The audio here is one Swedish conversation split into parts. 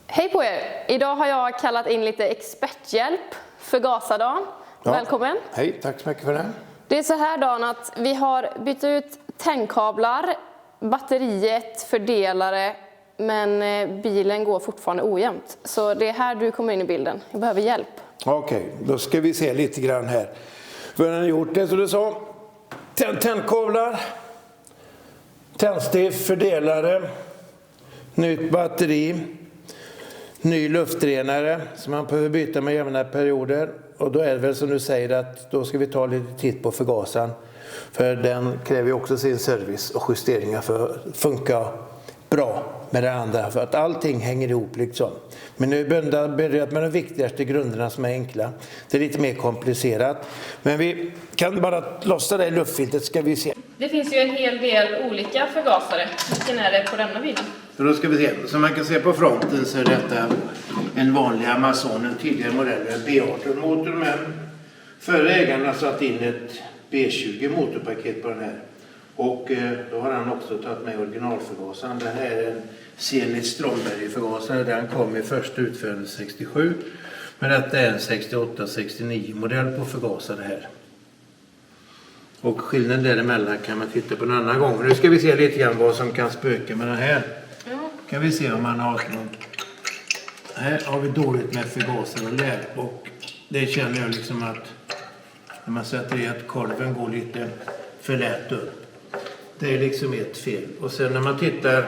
Hej på er! Idag har jag kallat in lite experthjälp för Gasadan. Ja. Välkommen! Hej, tack så mycket för det. Det är så här Dan att vi har bytt ut tändkablar, batteriet, fördelare, men bilen går fortfarande ojämnt. Så det är här du kommer in i bilden. Jag behöver hjälp. Okej, då ska vi se lite grann här. För den har gjort det så du sa. Tändkablar, tändstift, fördelare, nytt batteri, ny luftrenare som man behöver byta med jämna perioder. Och då är det väl som du säger att då ska vi ta lite titt på förgasaren. För den kräver ju också sin service och justeringar för att funka bra med det andra. För att allting hänger ihop liksom. Men nu börjat med de viktigaste grunderna som är enkla. Det är lite mer komplicerat. Men vi kan bara lossa det i luftfiltret ska vi se. Det finns ju en hel del olika förgasare. Vilken är det på denna bilen? Så då ska vi se. Som man kan se på fronten så är detta en vanlig Amazon, en tidigare modell, B18 motor. Men före ägarna satt in ett B20 motorpaket på den här. Och då har han också tagit med originalförgasaren. Det här är en Zenit Stromberg-förgasare. Den kom i första utförande 67. Men detta är en 68-69 modell på förgasare här. Och skillnaden däremellan kan man titta på en annan gång. Nu ska vi se lite grann vad som kan spöka med den här. Kan vi se om man har någon. Här har vi dåligt med förgasaren där. Och det känner jag liksom att när man sätter i att korven går lite för lätt upp. Det är liksom ett fel. Och sen när man tittar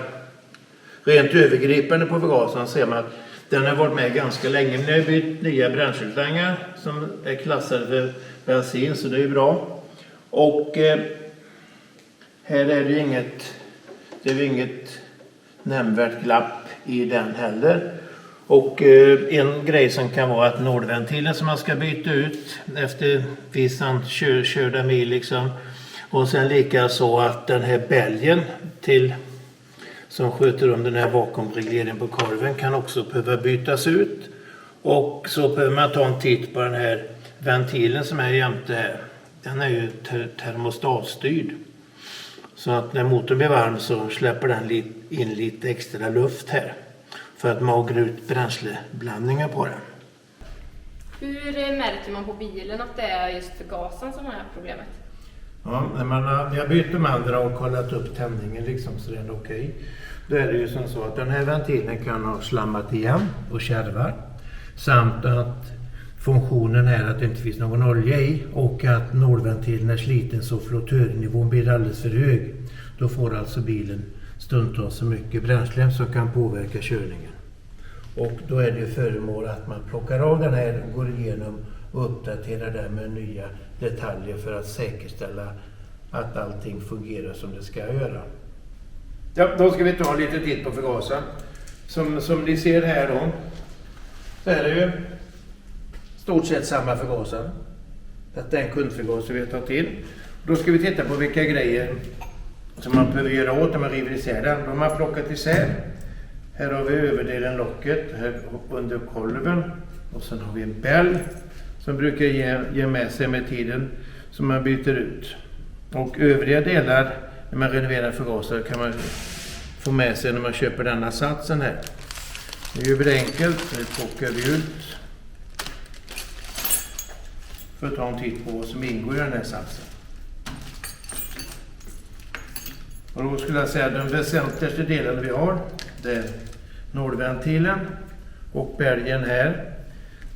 rent övergripande på förgasaren ser man att den har varit med ganska länge. Nu har bytt nya bränsleslangar som är klassade för bensin så det är bra. Och här är det inget nämnvärt glapp i den heller. Och en grej som kan vara att nordventilen som man ska byta ut efter vissan körda mil liksom. Och sen lika så att den här bälgen som sköter om den här vakuumregleringen på korven kan också behöva bytas ut. Och så behöver man ta en titt på den här ventilen som är jämte här. Den är ju termostatstyrd. Så att när motorn blir varm så släpper den in lite extra luft här. För att magra ut bränsleblandningar på den. Hur märker man på bilen att det är just förgasaren som är problemet? Ja, när vi har bytt de andra och kollat upp tändningen liksom, så det är okej. Då är det ju som så att den här ventilen kan ha slammat igen och kärvar. Samt att funktionen är att det inte finns någon olja i och att nordventilen är sliten så flottörnivån blir alldeles för hög. Då får alltså bilen stundtals så mycket bränsle som kan påverka körningen. Och då är det föremål att man plockar av den här, går igenom och uppdaterar den med nya detaljer för att säkerställa att allting fungerar som det ska göra. Ja, då ska vi ta lite titt på förgasaren. Som ni ser här då, så är det ju stort sett samma förgasare. Detta är en kundförgasare vi tar till. Då ska vi titta på vilka grejer som man behöver göra åt när man river isär den. Då har man plockat isär. Här har vi överdelen locket, här under kolven. Och sen har vi en bälg som brukar ge med sig med tiden som man byter ut. Och övriga delar när man renoverar förgasare kan man få med sig när man köper denna satsen här. Nu gör vi det enkelt, nu plockar vi ut. För att ta en titt på vad som ingår i den här satsen. Och då skulle jag säga att den väsentligaste delen vi har, det är nordventilen och bälgen här.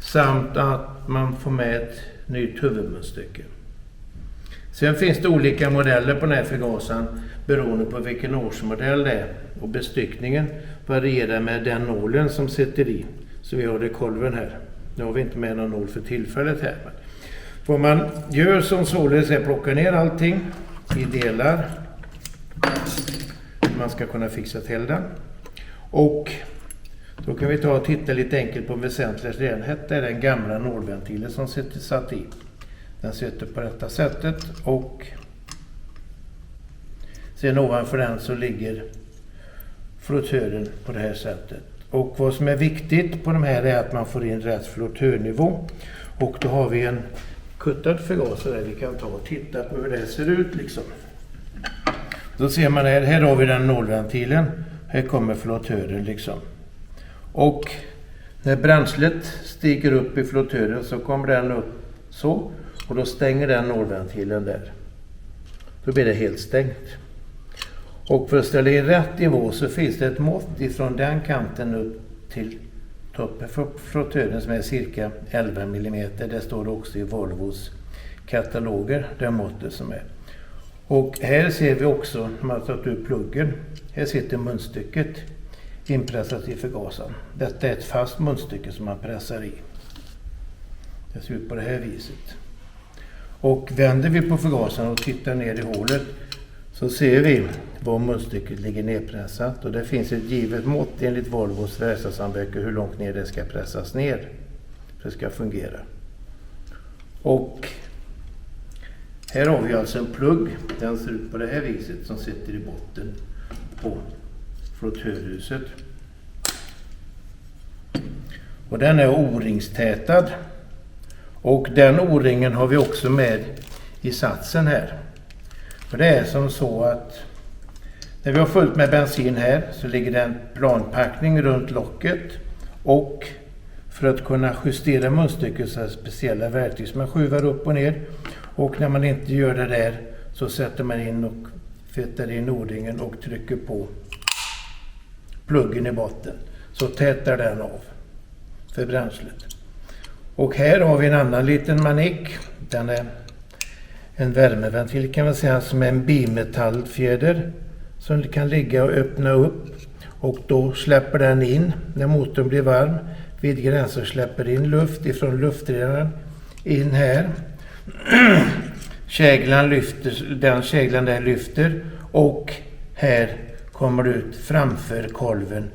Samt att man får med ett nytt huvudmunstycke. Sen finns det olika modeller på den här förgasaren beroende på vilken årsmodell det är. Och bestyckningen varierar med den nålen som sitter i. Så vi har det kolven här. Nu har vi inte med någon nål för tillfället här. Vad man gör som således är plocka ner allting i delar. Man ska kunna fixa till den. Och då kan vi ta och titta lite enkelt på väsentligaste delen. Detta är den gamla nordventilen som satt i. Den sitter på detta sättet och sen ovanför den så ligger flottören på det här sättet. Och vad som är viktigt på de här är att man får in rätt flottörnivå. Och då har vi en kuttad förgasare där vi kan ta och titta på hur det ser ut liksom. Då ser man här har vi den nordventilen. Här kommer flottören liksom. Och när bränslet stiger upp i flottören så kommer den upp så. Och då stänger den nålventilen där. Då blir det helt stängt. Och för att ställa in rätt nivå så finns det ett mått ifrån den kanten upp till toppen för flottören som är cirka 11 mm. Det står också i Volvos kataloger, det måttet som är. Och här ser vi också, när man har tagit ut pluggen, här sitter munstycket inpressat i förgasaren. Detta är ett fast munstycke som man pressar i. Det ser ut på det här viset. Och vänder vi på förgasaren och tittar ner i hålet så ser vi var munstycket ligger nedpressat. Och det finns ett givet mått enligt Volvos verkstadsanböcker hur långt ner det ska pressas ner för att det ska fungera. Och här har vi alltså en plugg. Den ser ut på det här viset som sitter i botten på flottörhuset. Och den är o-ringstätad. Och den o-ringen har vi också med i satsen här. För det är som så att när vi har fullt med bensin här så ligger det en planpackning runt locket. Och för att kunna justera munstycket så är det speciella verktyg som man skruvar upp och ner. Och när man inte gör det där så sätter man in och fettar in o-ringen och trycker på pluggen i botten. Så tätar den av för bränslet. Och här har vi en annan liten manik. Den är en värmeventil kan man säga som är en bimetallfjäder som kan ligga och öppna upp. Och då släpper den in när motorn blir varm. Vid gränser släpper in luft ifrån luftredaren in här. Käglan lyfter, den käglan där lyfter och här kommer det ut framför kolven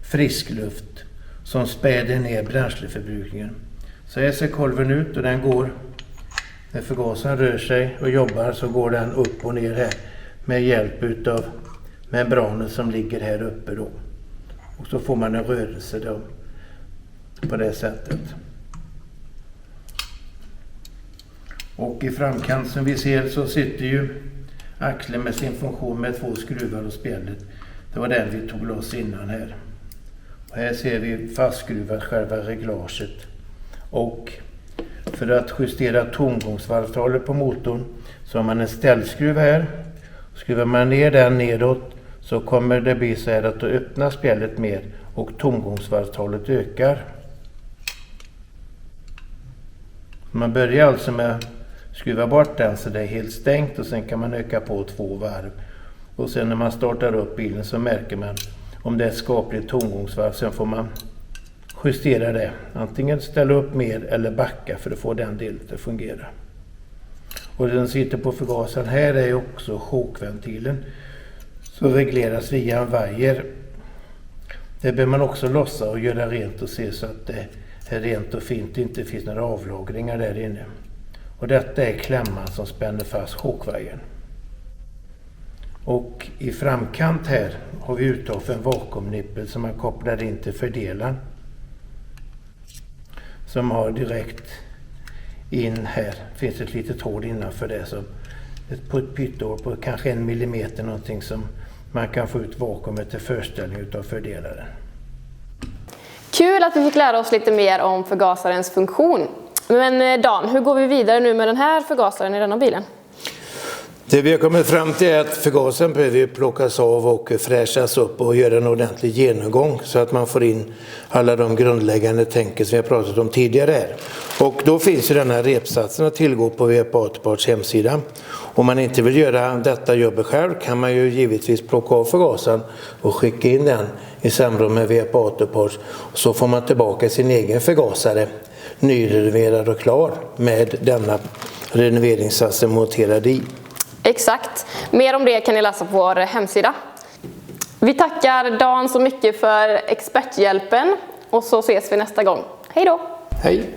frisk luft som späder ner bränsleförbrukningen. Så här ser kolven ut och den går, när förgasaren rör sig och jobbar så går den upp och ner här med hjälp utav membranen som ligger här uppe då. Och så får man en rörelse då på det sättet. Och i framkant som vi ser så sitter ju axeln med sin funktion med 2 skruvar och spjället. Det var den vi tog loss innan här. Och här ser vi fastskruvat själva reglaget. Och för att justera tomgångsvarvtalet på motorn så har man en ställskruv här. Skruvar man ner den nedåt så kommer det bli så här att då öppnar spjället mer och tomgångsvarvtalet ökar. Man börjar alltså med att skruva bort den så det är helt stängt och sen kan man öka på 2 varv. Och sen när man startar upp bilen så märker man om det är ett skapligt tomgångsvarv. Sen får man justera det. Antingen ställa upp mer eller backa för att få den delen att fungera. Och den sitter på förgasaren här är också chokventilen. Så regleras via en vajer. Det behöver man också lossa och göra rent och se så att det är rent och fint. Det inte finns några avlagringar där inne. Och detta är klämman som spänner fast chokvajern. Och i framkant här har vi uttag för en vakuumnippel som man kopplar in till fördelaren. Som har direkt in här. Finns ett litet hål innanför det som på ett pyttehål på kanske 1 millimeter någonting som man kan få ut vakuumet till förställning utav fördelaren. Kul att vi fick lära oss lite mer om förgasarens funktion. Men Dan, hur går vi vidare nu med den här förgasaren i denna bilen? Det vi har kommit fram till är att förgasaren behöver plockas av och fräschas upp och göra en ordentlig genomgång så att man får in alla de grundläggande tänker som vi har pratat om tidigare här. Och då finns ju den här repsatsen att tillgå på VP Autoparts hemsida. Om man inte vill göra detta jobbet själv kan man ju givetvis plocka av förgasaren och skicka in den i samråd med VP Autoparts. Så får man tillbaka sin egen förgasare nyrenoverad och klar med denna renoveringssatsen monterad i. Exakt. Mer om det kan ni läsa på vår hemsida. Vi tackar Dan så mycket för experthjälpen och så ses vi nästa gång. Hej då! Hej!